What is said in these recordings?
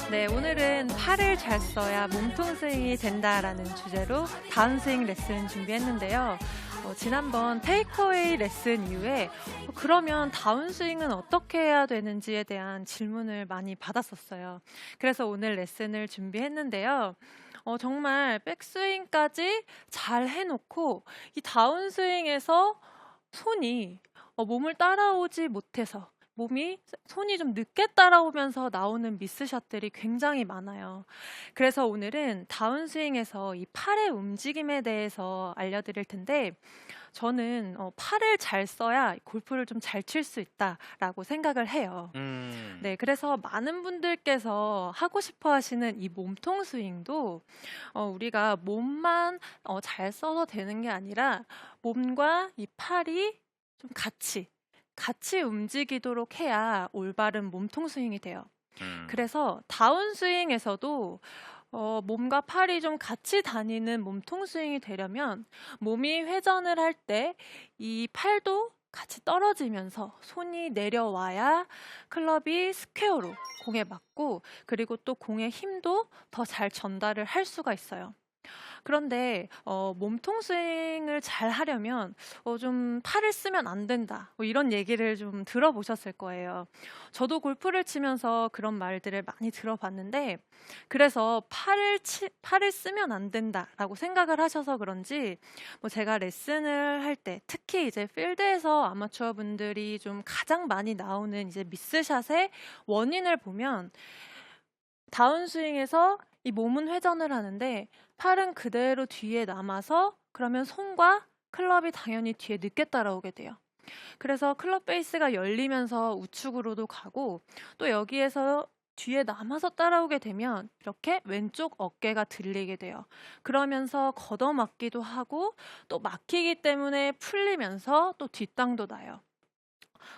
네, 오늘은 팔을 잘 써야 몸통 스윙이 된다라는 주제로 다운스윙 레슨 준비했는데요. 지난번 테이크어웨이 레슨 이후에 그러면 다운스윙은 어떻게 해야 되는지에 대한 질문을 많이 받았었어요. 그래서 오늘 레슨을 준비했는데요. 정말 백스윙까지 잘 해놓고 이 다운스윙에서 손이 몸을 따라오지 못해서 손이 좀 늦게 따라오면서 나오는 미스샷들이 굉장히 많아요. 그래서 오늘은 다운스윙에서 이 팔의 움직임에 대해서 알려드릴 텐데 저는 팔을 잘 써야 골프를 좀 잘 칠 수 있다라고 생각을 해요. 네, 그래서 많은 분들께서 하고 싶어 하시는 이 몸통 스윙도 우리가 몸만 잘 써서 되는 게 아니라 몸과 이 팔이 좀 같이 움직이도록 해야 올바른 몸통 스윙이 돼요. 그래서 다운 스윙에서도 몸과 팔이 좀 같이 다니는 몸통 스윙이 되려면 몸이 회전을 할 때 이 팔도 같이 떨어지면서 손이 내려와야 클럽이 스퀘어로 공에 맞고 그리고 또 공의 힘도 더 잘 전달을 할 수가 있어요. 그런데 몸통 스윙을 잘 하려면 좀 팔을 쓰면 안 된다. 이런 얘기를 좀 들어보셨을 거예요. 저도 골프를 치면서 그런 말들을 많이 들어봤는데 그래서 팔을 쓰면 안 된다라고 생각을 하셔서 그런지 제가 레슨을 할 때 특히 이제 필드에서 아마추어 분들이 좀 가장 많이 나오는 이제 미스샷의 원인을 보면 다운스윙에서 이 몸은 회전을 하는데 팔은 그대로 뒤에 남아서 그러면 손과 클럽이 당연히 뒤에 늦게 따라오게 돼요. 그래서 클럽 베이스가 열리면서 우측으로도 가고 또 여기에서 뒤에 남아서 따라오게 되면 이렇게 왼쪽 어깨가 들리게 돼요. 그러면서 걷어맞기도 하고 또 막히기 때문에 풀리면서 또 뒷땅도 나요.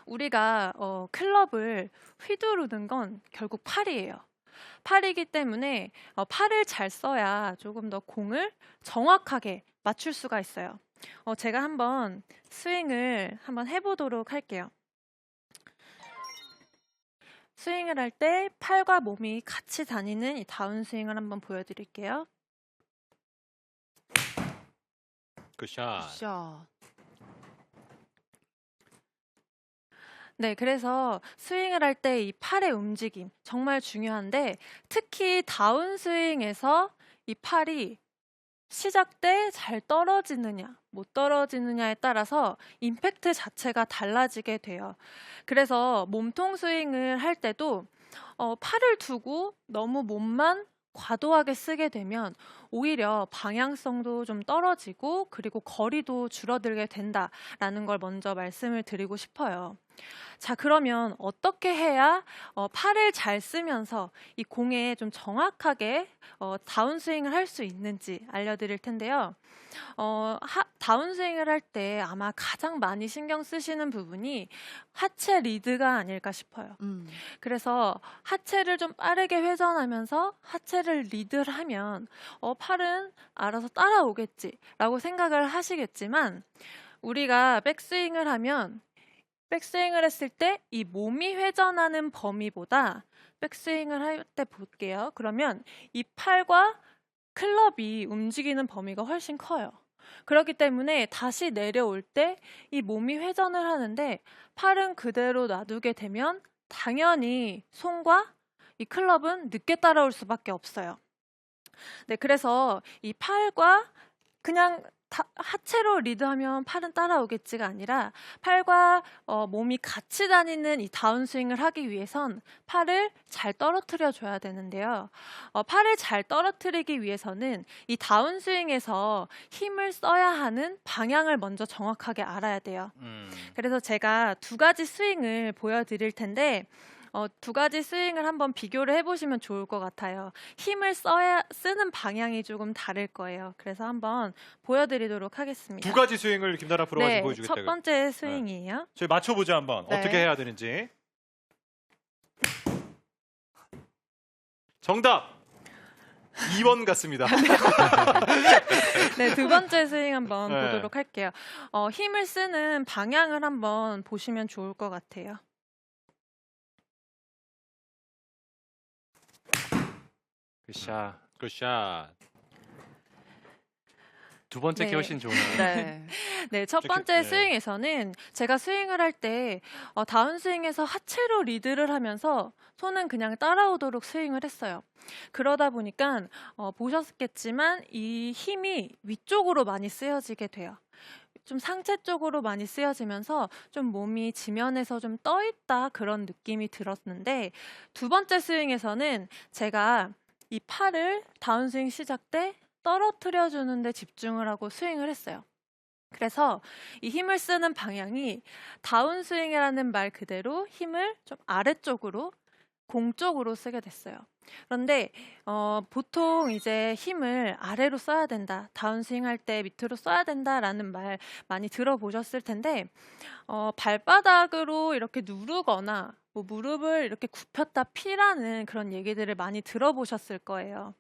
우리가 클럽을 휘두르는 건 결국 팔이에요. 팔이기 때문에 팔을 잘 써야 조금 더 공을 정확하게 맞출 수가 있어요. 제가 한번 스윙을 한번 해보도록 할게요. 스윙을 할 때 팔과 몸이 같이 다니는 이 다운스윙을 한번 보여드릴게요. 굿샷. 샷. 네, 그래서 스윙을 할 때 이 팔의 움직임 정말 중요한데 특히 다운스윙에서 이 팔이 시작 때 잘 떨어지느냐 못 떨어지느냐에 따라서 임팩트 자체가 달라지게 돼요. 그래서 몸통 스윙을 할 때도 팔을 두고 너무 몸만 과도하게 쓰게 되면 오히려 방향성도 좀 떨어지고 그리고 거리도 줄어들게 된다라는 걸 먼저 말씀을 드리고 싶어요. 자, 그러면 어떻게 해야 팔을 잘 쓰면서 이 공에 좀 정확하게 다운스윙을 할 수 있는지 알려드릴 텐데요. 다운스윙을 할 때 아마 가장 많이 신경 쓰시는 부분이 하체 리드가 아닐까 싶어요. 그래서 하체를 좀 빠르게 회전하면서 하체를 리드를 하면 팔은 알아서 따라오겠지라고 생각을 하시겠지만 우리가 백스윙을 하면 백스윙을 했을 때 이 몸이 회전하는 범위보다 백스윙을 할 때 볼게요. 그러면 이 팔과 클럽이 움직이는 범위가 훨씬 커요. 그렇기 때문에 다시 내려올 때 이 몸이 회전을 하는데 팔은 그대로 놔두게 되면 당연히 손과 이 클럽은 늦게 따라올 수밖에 없어요. 네, 그래서 이 팔과 그냥 하체로 리드하면 팔은 따라오겠지가 아니라 팔과 몸이 같이 다니는 이 다운스윙을 하기 위해선 팔을 잘 떨어뜨려 줘야 되는데요. 팔을 잘 떨어뜨리기 위해서는 이 다운스윙에서 힘을 써야 하는 방향을 먼저 정확하게 알아야 돼요. 그래서 제가 두 가지 스윙을 보여드릴 텐데 두 가지 스윙을 한번 비교를 해보시면 좋을 것 같아요. 힘을 쓰는 방향이 조금 다를 거예요. 그래서 한번 보여드리도록 하겠습니다. 두 가지 스윙을 김나라 프로가 지금 네, 보여주겠다고요. 첫 번째 스윙이에요. 저희 맞춰보자 한번. 네. 어떻게 해야 되는지. 정답! 2번 같습니다. 네, 두 번째 스윙 한번 네. 보도록 할게요. 힘을 쓰는 방향을 한번 보시면 좋을 것 같아요. 굿샷. 굿샷. 두 번째 네. 게 훨씬 좋네요. 네. 네, 첫 이렇게, 번째 네. 스윙에서는 제가 스윙을 할 때 다운스윙에서 하체로 리드를 하면서 손은 그냥 따라오도록 스윙을 했어요. 그러다 보니까 보셨겠지만 이 힘이 위쪽으로 많이 쓰여지게 돼요. 좀 상체 쪽으로 많이 쓰여지면서 좀 몸이 지면에서 좀 떠 있다 그런 느낌이 들었는데 두 번째 스윙에서는 제가 이 팔을 다운스윙 시작 때 떨어뜨려 주는데 집중을 하고 스윙을 했어요. 그래서 이 힘을 쓰는 방향이 다운스윙이라는 말 그대로 힘을 좀 아래쪽으로 공 쪽으로 쓰게 됐어요. 그런데 보통 이제 힘을 아래로 써야 된다, 다운스윙 할 때 밑으로 써야 된다라는 말 많이 들어보셨을 텐데 발바닥으로 이렇게 누르거나 뭐 무릎을 이렇게 굽혔다 피라는 그런 얘기들을 많이 들어보셨을 거예요.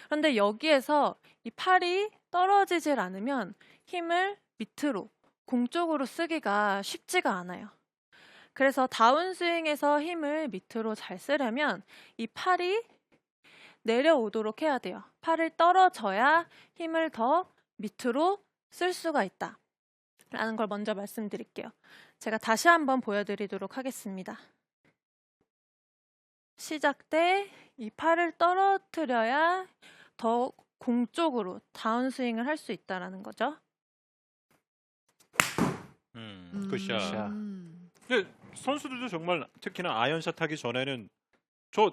그런데 여기에서 이 팔이 떨어지질 않으면 힘을 밑으로 공 쪽으로 쓰기가 쉽지가 않아요. 그래서 다운스윙에서 힘을 밑으로 잘 쓰려면 이 팔이 내려오도록 해야 돼요. 팔을 떨어져야 힘을 더 밑으로 쓸 수가 있다 라는 걸 먼저 말씀드릴게요. 제가 다시 한번 보여드리도록 하겠습니다. 시작 때 이 팔을 떨어뜨려야 더 공 쪽으로 다운스윙을 할 수 있다라는 거죠. 굿샷. 근데 선수들도 정말 특히나 아이언샷 하기 전에는 저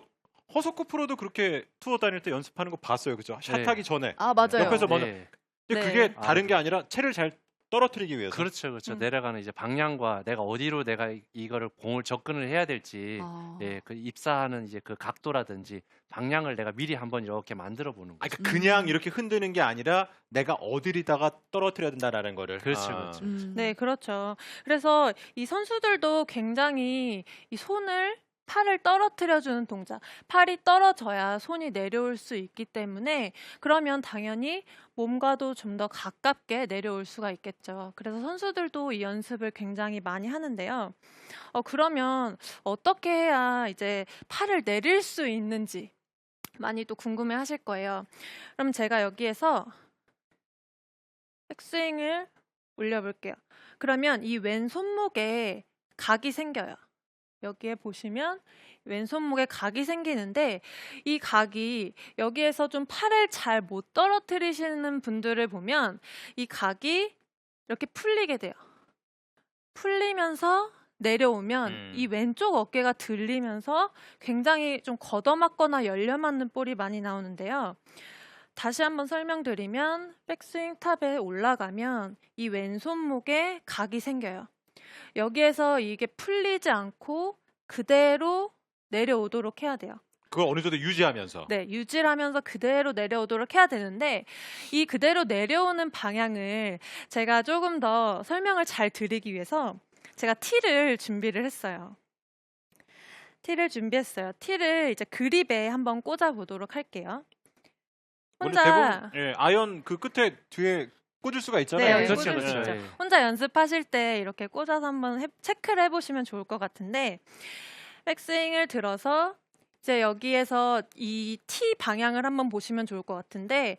허석구 프로도 그렇게 투어 다닐 때 연습하는 거 봤어요. 그죠? 샷 네. 하기 전에. 아, 맞아요. 옆에서 먼저 네. 근데 네. 그게 아, 다른 게 네. 아니라 채를 잘 떨어뜨리기 위해서. 그렇죠. 내려가는 이제 방향과 내가 어디로 내가 이거를 공을 접근을 해야 될지, 아. 예, 그 입사하는 이제 그 각도라든지 방향을 내가 미리 한번 이렇게 만들어 보는 아, 거죠. 그러니까 그냥 이렇게 흔드는 게 아니라 내가 어디다가 떨어뜨려야 된다라는 거를. 그렇죠, 아. 그렇죠. 네, 그렇죠. 그래서 이 선수들도 굉장히 이 손을 팔을 떨어뜨려주는 동작, 팔이 떨어져야 손이 내려올 수 있기 때문에 그러면 당연히 몸과도 좀 더 가깝게 내려올 수가 있겠죠. 그래서 선수들도 이 연습을 굉장히 많이 하는데요. 그러면 어떻게 해야 이제 팔을 내릴 수 있는지 많이 또 궁금해 하실 거예요. 그럼 제가 여기에서 백스윙을 올려볼게요. 그러면 이 왼손목에 각이 생겨요. 여기에 보시면 왼손목에 각이 생기는데 이 각이 여기에서 좀 팔을 잘 못 떨어뜨리시는 분들을 보면 이 각이 이렇게 풀리게 돼요. 풀리면서 내려오면 이 왼쪽 어깨가 들리면서 굉장히 좀 걷어맞거나 열려 맞는 볼이 많이 나오는데요. 다시 한번 설명드리면 백스윙 탑에 올라가면 이 왼손목에 각이 생겨요. 여기에서 이게 풀리지 않고 그대로 내려오도록 해야 돼요. 그걸 어느 정도 유지하면서. 네, 유지를 하면서 그대로 내려오도록 해야 되는데 이 그대로 내려오는 방향을 제가 조금 더 설명을 잘 드리기 위해서 제가 티를 준비를 했어요. 티를 준비했어요. 티를 이제 그립에 한번 꽂아 보도록 할게요. 원래 혼자 대부분 아이언 그 끝에 뒤에 꽂을 수가 있잖아요. 네, 그렇죠, 꽂을 수 그렇죠. 있죠. 예. 혼자 연습하실 때 이렇게 꽂아서 한번 체크를 해보시면 좋을 것 같은데 백스윙을 들어서 이제 여기에서 이 티 방향을 한번 보시면 좋을 것 같은데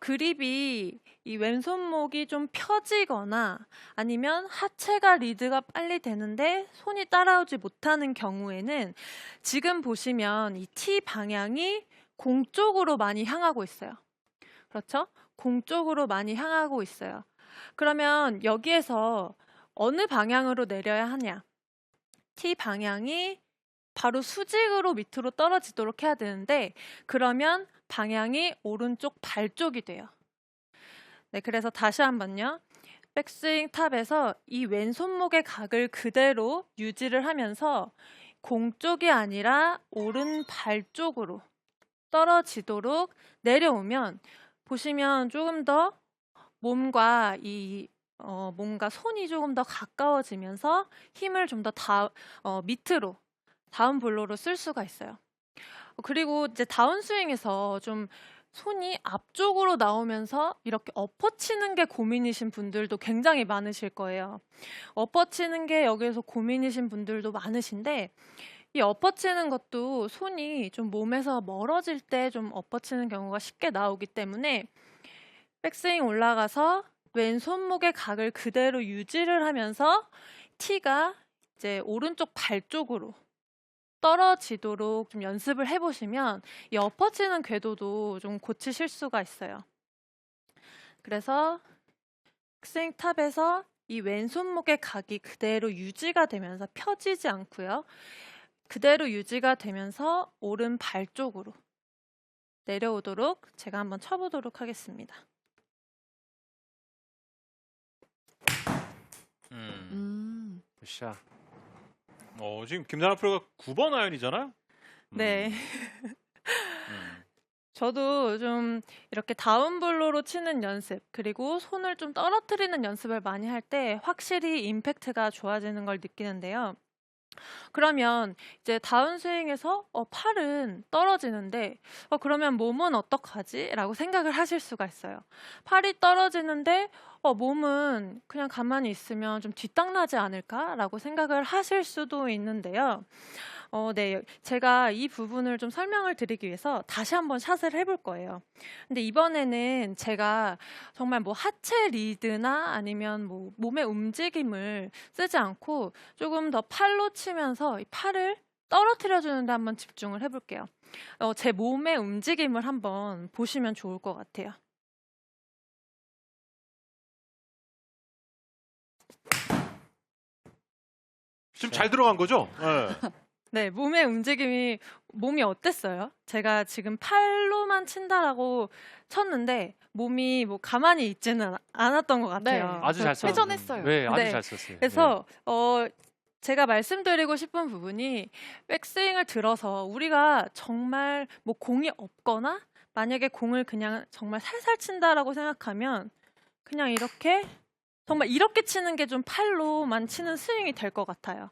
그립이 이 왼손목이 좀 펴지거나 아니면 하체가 리드가 빨리 되는데 손이 따라오지 못하는 경우에는 지금 보시면 이 티 방향이 공 쪽으로 많이 향하고 있어요. 그렇죠? 공 쪽으로 많이 향하고 있어요. 그러면 여기에서 어느 방향으로 내려야 하냐? 티 방향이 바로 수직으로 밑으로 떨어지도록 해야 되는데 그러면 방향이 오른쪽 발 쪽이 돼요. 네, 그래서 다시 한번요. 백스윙 탑에서 이 왼손목의 각을 그대로 유지를 하면서 공 쪽이 아니라 오른 발 쪽으로 떨어지도록 내려오면 보시면 조금 더 몸과 몸과 손이 조금 더 가까워지면서 힘을 좀 더 밑으로 다운 블로로 쓸 수가 있어요. 그리고 이제 다운스윙에서 좀 손이 앞쪽으로 나오면서 이렇게 엎어치는 게 고민이신 분들도 굉장히 많으실 거예요. 엎어치는 게 여기에서 고민이신 분들도 많으신데 이 엎어치는 것도 손이 좀 몸에서 멀어질 때 좀 엎어치는 경우가 쉽게 나오기 때문에 백스윙 올라가서 왼 손목의 각을 그대로 유지를 하면서 티가 이제 오른쪽 발 쪽으로 떨어지도록 좀 연습을 해보시면 이 엎어치는 궤도도 좀 고치실 수가 있어요. 그래서 백스윙 탑에서 이 왼손목의 각이 그대로 유지가 되면서 펴지지 않고요. 그대로 유지가 되면서 오른 발 쪽으로 내려오도록 제가 한번 쳐보도록 하겠습니다. 굿샷. 지금 김다나 프로가 9번 아이언이잖아요. 네. 저도 좀 이렇게 다운블로로 치는 연습, 그리고 손을 좀 떨어뜨리는 연습을 많이 할 때 확실히 임팩트가 좋아지는 걸 느끼는데요. 그러면 이제 다운스윙에서 팔은 떨어지는데 그러면 몸은 어떡하지? 라고 생각을 하실 수가 있어요. 팔이 떨어지는데 몸은 그냥 가만히 있으면 좀 뒷땅나지 않을까? 라고 생각을 하실 수도 있는데요. 네, 제가 이 부분을 좀 설명을 드리기 위해서 다시 한번 샷을 해볼 거예요. 근데 이번에는 제가 정말 뭐 하체 리드나 아니면 뭐 몸의 움직임을 쓰지 않고 조금 더 팔로 치면서 이 팔을 떨어뜨려 주는데 한번 집중을 해볼게요. 제 몸의 움직임을 한번 보시면 좋을 것 같아요. 지금 잘 들어간 거죠? 네. 네, 몸의 움직임이 몸이 어땠어요? 제가 지금 팔로만 친다라고 쳤는데 몸이 뭐 가만히 있지는 않았던 것 같아요. 네. 아주 잘 썼어요. 회전했어요. 네, 아주 네. 잘 썼어요. 그래서 제가 말씀드리고 싶은 부분이 백스윙을 들어서 우리가 정말 뭐 공이 없거나 만약에 공을 그냥 정말 살살 친다라고 생각하면 그냥 이렇게 정말 이렇게 치는 게 좀 팔로만 치는 스윙이 될 것 같아요.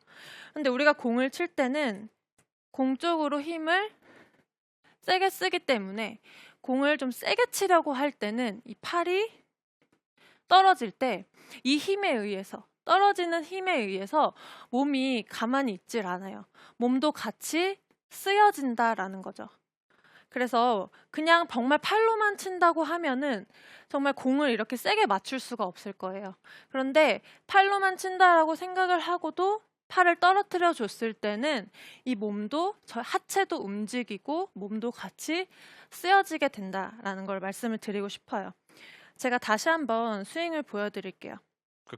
근데 우리가 공을 칠 때는 공 쪽으로 힘을 세게 쓰기 때문에 공을 좀 세게 치려고 할 때는 이 팔이 떨어질 때 이 힘에 의해서 떨어지는 힘에 의해서 몸이 가만히 있질 않아요. 몸도 같이 쓰여진다라는 거죠. 그래서 그냥 정말 팔로만 친다고 하면은 정말 공을 이렇게 세게 맞출 수가 없을 거예요. 그런데 팔로만 친다라고 생각을 하고도 팔을 떨어뜨려 줬을 때는 이 몸도 하체도 움직이고 몸도 같이 쓰여지게 된다라는 걸 말씀을 드리고 싶어요. 제가 다시 한번 스윙을 보여드릴게요.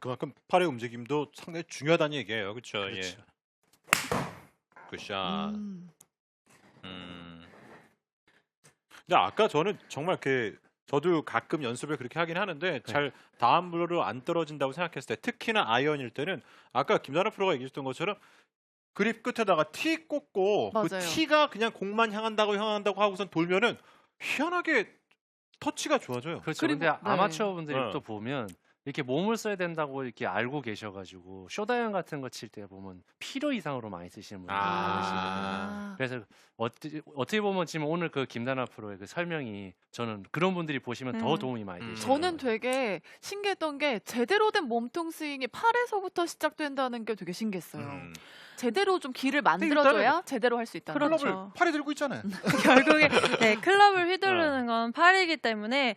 그만큼 팔의 움직임도 상당히 중요하다는 얘기예요. 그렇죠? 그렇죠. 예. 굿샷. 근데 아까 저는 정말 저도 가끔 연습을 그렇게 하긴 하는데 잘 다운블로로 안 떨어진다고 생각했을 때, 특히나 아이언일 때는 아까 김다나 프로가 얘기했던 것처럼 그립 끝에다가 티 꽂고 그 맞아요. 티가 그냥 공만 향한다고 하고선 돌면은 희한하게 터치가 좋아져요. 그렇죠. 그리고- 근데 네. 아마추어 분들이 네. 또 보면 이렇게 몸을 써야 된다고 이렇게 알고 계셔가지고 쇼다이언 같은 거 칠 때 보면 필요 이상으로 많이 쓰시는 분들이 많으시거든요. 그래서 어떻게 보면 지금 오늘 그 김다나 프로의 그 설명이 저는 그런 분들이 보시면 더 도움이 많이 되시죠. 저는 되게 신기했던 게 제대로 된 몸통 스윙이 팔에서부터 시작된다는 게 되게 신기했어요. 제대로 좀 길을 만들어줘야 제대로 할 수 있다는 그렇죠. 거죠. 클럽을 팔에 들고 있잖아요. 결국에 네, 클럽을 휘두르는 건 팔이기 때문에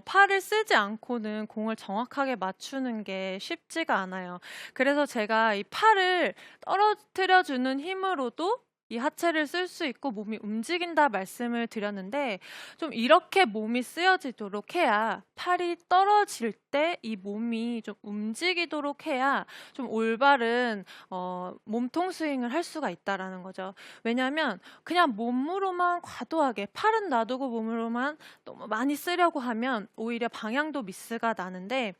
팔을 쓰지 않고는 공을 정확하게 맞추는 게 쉽지가 않아요. 그래서 제가 이 팔을 떨어뜨려주는 힘으로도 이 하체를 쓸 수 있고 몸이 움직인다 말씀을 드렸는데, 좀 이렇게 몸이 쓰여지도록 해야 팔이 떨어질 때 이 몸이 좀 움직이도록 해야 좀 올바른 몸통 스윙을 할 수가 있다라는 거죠. 왜냐하면 그냥 몸으로만 과도하게 팔은 놔두고 몸으로만 너무 많이 쓰려고 하면 오히려 방향도 미스가 나는데,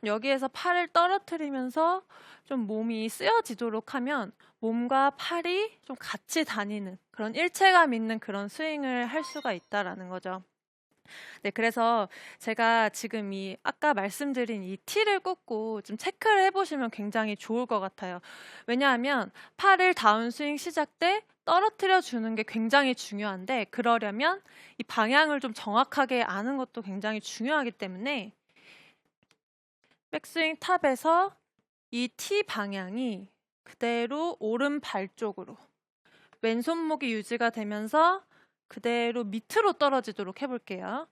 여기에서 팔을 떨어뜨리면서 좀 몸이 쓰여지도록 하면 몸과 팔이 좀 같이 다니는 그런 일체감 있는 그런 스윙을 할 수가 있다라는 거죠. 네, 그래서 제가 지금 아까 말씀드린 이 티를 꽂고 좀 체크를 해보시면 굉장히 좋을 것 같아요. 왜냐하면 팔을 다운스윙 시작 때 떨어뜨려 주는 게 굉장히 중요한데, 그러려면 이 방향을 좀 정확하게 아는 것도 굉장히 중요하기 때문에 백스윙 탑에서 이 티 방향이 그대로 오른발 쪽으로 왼손목이 유지가 되면서 그대로 밑으로 떨어지도록 해볼게요.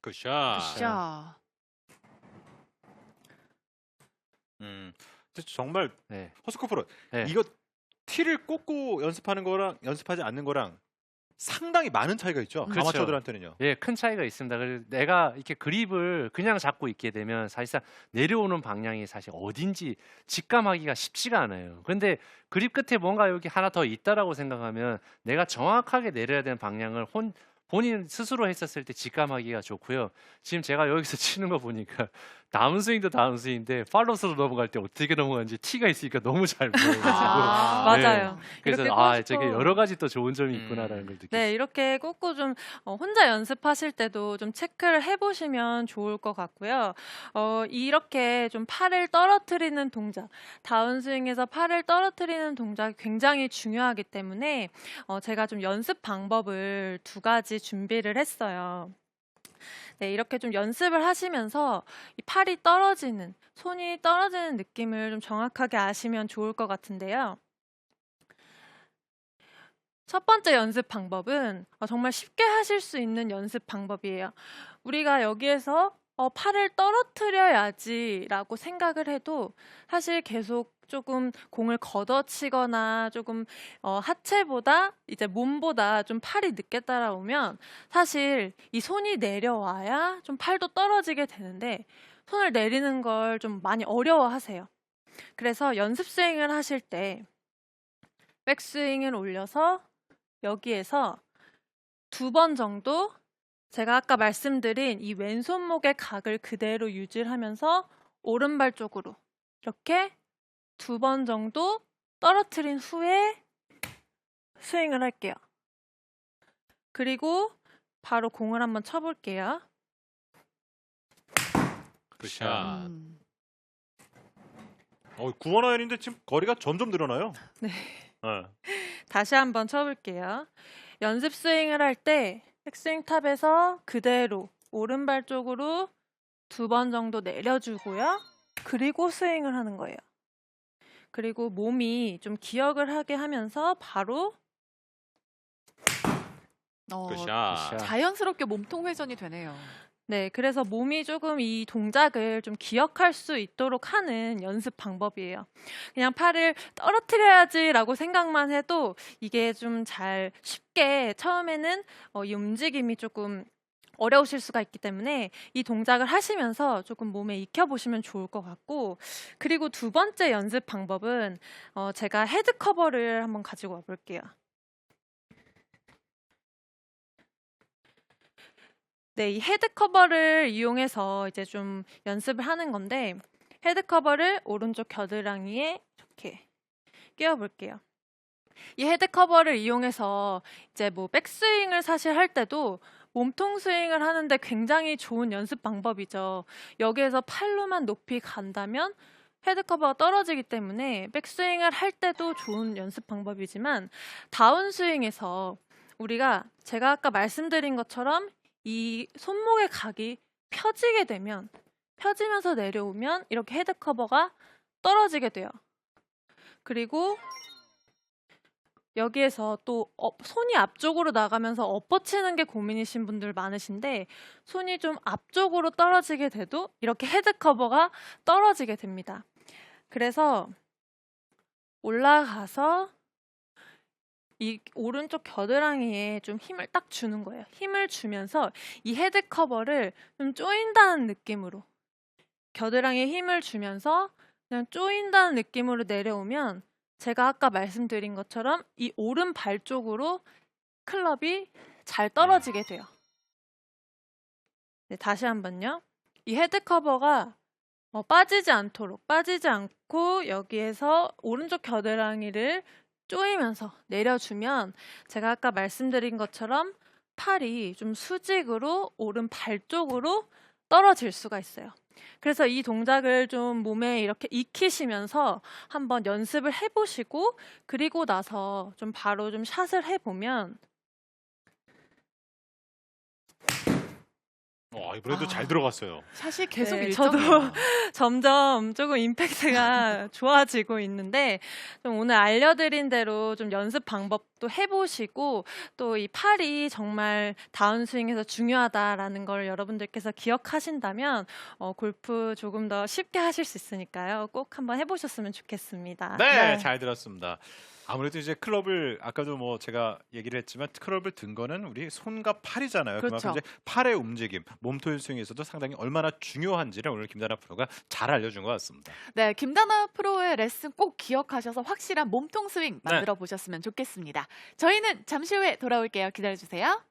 굿샷. 자, 진짜 정말 네. 허스코 프로 네. 이거 티를 꽂고 연습하는 거랑 연습하지 않는 거랑 상당히 많은 차이가 있죠. 그렇죠. 아마추어들한테는요. 예, 큰 차이가 있습니다. 그래서 내가 이렇게 그립을 그냥 잡고 있게 되면 사실상 내려오는 방향이 사실 어딘지 직감하기가 쉽지가 않아요. 근데 그립 끝에 뭔가 여기 하나 더 있다라고 생각하면 내가 정확하게 내려야 되는 방향을 본인 스스로 했었을 때 직감하기가 좋고요. 지금 제가 여기서 치는 거 보니까 다운스윙도 다운스윙인데 팔로스로 넘어갈 때 어떻게 넘어가는지 티가 있으니까 너무 잘 보여가지고 맞아요. 그래서 이렇게 저게 꽂고- 여러 가지 또 좋은 점이 있구나라는 걸 느꼈어요. 네, 이렇게 꽂고 좀 혼자 연습하실 때도 좀 체크를 해보시면 좋을 것 같고요. 이렇게 좀 팔을 떨어뜨리는 동작, 다운스윙에서 팔을 떨어뜨리는 동작이 굉장히 중요하기 때문에 제가 좀 연습 방법을 2가지 준비를 했어요. 네, 이렇게 좀 연습을 하시면서 이 팔이 떨어지는, 손이 떨어지는 느낌을 좀 정확하게 아시면 좋을 것 같은데요. 첫 번째 연습 방법은 정말 쉽게 하실 수 있는 연습 방법이에요. 우리가 여기에서 팔을 떨어뜨려야지라고 생각을 해도 사실 계속 조금 공을 걷어치거나 조금 하체보다 이제 몸보다 좀 팔이 늦게 따라오면 사실 이 손이 내려와야 좀 팔도 떨어지게 되는데 손을 내리는 걸 좀 많이 어려워하세요. 그래서 연습 스윙을 하실 때 백스윙을 올려서 여기에서 2번 정도 제가 아까 말씀드린 이 왼손목의 각을 그대로 유지하면서 오른발 쪽으로 이렇게 2번 정도 떨어뜨린 후에 스윙을 할게요. 그리고 바로 공을 한번 쳐볼게요. 굿샷. 음. 구원 아이언인데 지금 거리가 점점 늘어나요. 네. 네. 다시 한번 쳐볼게요. 연습 스윙을 할 때 백스윙 탑에서 그대로 오른발 쪽으로 2번 정도 내려주고요. 그리고 스윙을 하는 거예요. 그리고 몸이 좀 기억을 하게 하면서 바로 굿샷. 자연스럽게 몸통 회전이 되네요. 네, 그래서 몸이 조금 이 동작을 좀 기억할 수 있도록 하는 연습 방법이에요. 그냥 팔을 떨어뜨려야지라고 생각만 해도 이게 좀 잘 쉽게 처음에는 이 움직임이 조금 어려우실 수가 있기 때문에 이 동작을 하시면서 조금 몸에 익혀보시면 좋을 것 같고, 그리고 2번째 연습 방법은 제가 헤드 커버를 한번 가지고 와볼게요. 네, 이 헤드 커버를 이용해서 이제 좀 연습을 하는 건데, 헤드 커버를 오른쪽 겨드랑이에 이렇게 끼워볼게요. 이 헤드 커버를 이용해서 이제 뭐 백스윙을 사실 할 때도 몸통 스윙을 하는데 굉장히 좋은 연습 방법이죠. 여기에서 팔로만 높이 간다면 헤드 커버가 떨어지기 때문에 백스윙을 할 때도 좋은 연습 방법이지만, 다운스윙에서 우리가 제가 아까 말씀드린 것처럼 이 손목의 각이 펴지게 되면, 펴지면서 내려오면 이렇게 헤드 커버가 떨어지게 돼요. 그리고 여기에서 또 손이 앞쪽으로 나가면서 엎어치는 게 고민이신 분들 많으신데, 손이 좀 앞쪽으로 떨어지게 돼도 이렇게 헤드 커버가 떨어지게 됩니다. 그래서 올라가서 이 오른쪽 겨드랑이에 좀 힘을 딱 주는 거예요. 힘을 주면서 이 헤드 커버를 좀 조인다는 느낌으로, 겨드랑이에 힘을 주면서 그냥 조인다는 느낌으로 내려오면 제가 아까 말씀드린 것처럼 이 오른발 쪽으로 클럽이 잘 떨어지게 돼요. 네, 다시 한번요. 이 헤드 커버가 빠지지 않고 여기에서 오른쪽 겨드랑이를 조이면서 내려주면 제가 아까 말씀드린 것처럼 팔이 좀 수직으로 오른발 쪽으로 떨어질 수가 있어요. 그래서 이 동작을 좀 몸에 이렇게 익히시면서 한번 연습을 해보시고, 그리고 나서 좀 바로 좀 샷을 해보면 이번에도 아. 잘 들어갔어요. 샷이 계속 네, 일정해요. 저도 점점 조금 임팩트가 좋아지고 있는데 좀 오늘 알려드린 대로 좀 연습 방법도 해보시고 또 이 팔이 정말 다운스윙에서 중요하다라는 걸 여러분들께서 기억하신다면 골프 조금 더 쉽게 하실 수 있으니까요. 꼭 한번 해보셨으면 좋겠습니다. 네, 잘 들었습니다. 아무래도 이제 클럽을 아까도 뭐 제가 얘기를 했지만 클럽을 든 거는 우리 손과 팔이잖아요. 그렇죠. 그만큼 이제 팔의 움직임, 몸통 스윙에서도 상당히 얼마나 중요한지를 오늘 김다나 프로가 잘 알려준 것 같습니다. 네, 김다나 프로의 레슨 꼭 기억하셔서 확실한 몸통 스윙 네. 만들어 보셨으면 좋겠습니다. 저희는 잠시 후에 돌아올게요. 기다려주세요.